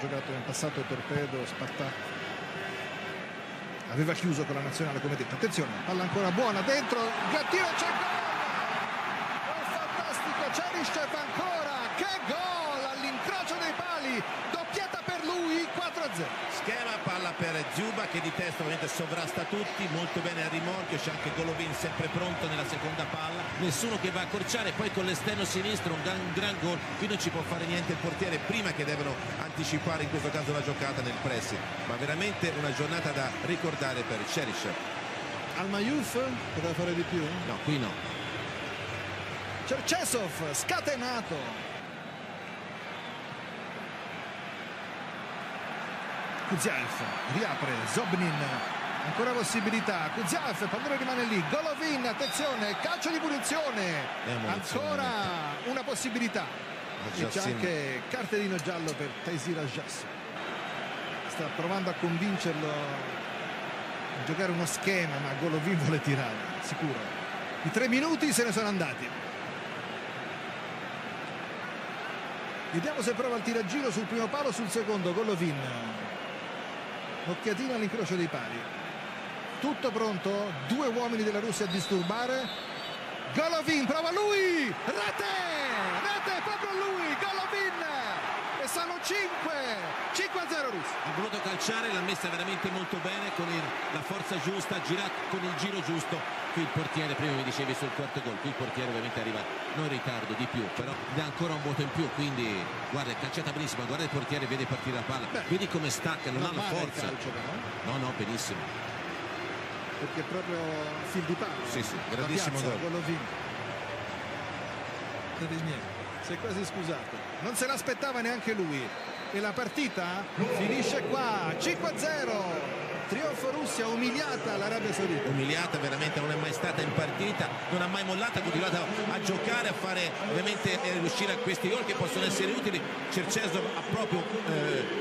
giocato in passato Torpedo, Spartak, aveva chiuso con la nazionale come detto. Attenzione, palla ancora buona dentro, Gattino, c'è gol, fantastico, Čeriščev ancora, che gol all'incrocio dei pali, doppietta per lui, 4-0. Schema, palla per Dzyuba che di testa ovviamente sovrasta tutti, molto bene al rimorchio, c'è anche Golovin sempre pronto nella seconda palla, nessuno che va a accorciare, poi con l'esterno sinistro un gran gol, qui non ci può fare niente il portiere prima che devono anticipare in questo caso la giocata nel pressing, ma veramente una giornata da ricordare per Čeriščev. Almayouf poteva fare di più? No, qui no. Čerčesov scatenato. Kuzjaev riapre, Zobnin, ancora possibilità, Kuzjaev, pallone rimane lì, Golovin, attenzione, calcio di punizione, ancora una possibilità, e c'è anche cartellino giallo per Taysir Ajaccio, sta provando a convincerlo a giocare uno schema, ma Golovin vuole tirare, sicuro. I 3 minuti se ne sono andati. Vediamo se prova il tiraggiro sul primo palo, sul secondo, Golovin. Occhiatina all'incrocio dei pali, tutto pronto, 2 uomini della Russia a disturbare, Golovin prova lui, rete proprio lui, Golovin, e sono 5-0 russi. Ha voluto calciare, l'ha messa veramente molto bene con la forza giusta, ha girato con il giro giusto. Qui il portiere, prima mi dicevi sul quarto gol, qui il portiere ovviamente arriva non in ritardo di più, però dà ancora un voto in più, quindi guarda, è calciata benissimo, guarda il portiere, vede partire la palla, vedi come stacca, non ha la forza. Calcio, però. No, benissimo. Perché è proprio fil di palo. Sì, grandissimo gol. Golovin. Si è quasi scusato. Non se l'aspettava neanche lui. E la partita finisce qua, 5-0. Trionfo Russia, umiliata l'Arabia Saudita. Umiliata veramente, non è mai stata in partita, non ha mai mollato, ha continuato a giocare, a fare ovviamente riuscire a questi gol che possono essere utili. Čerčesov proprio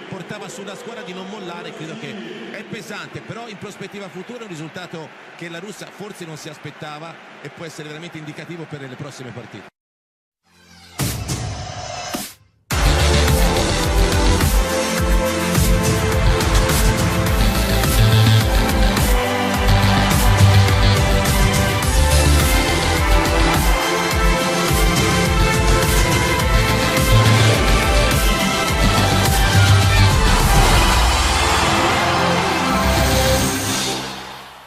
portava sulla squadra di non mollare, credo che è pesante, però in prospettiva futura è un risultato che la Russia forse non si aspettava e può essere veramente indicativo per le prossime partite.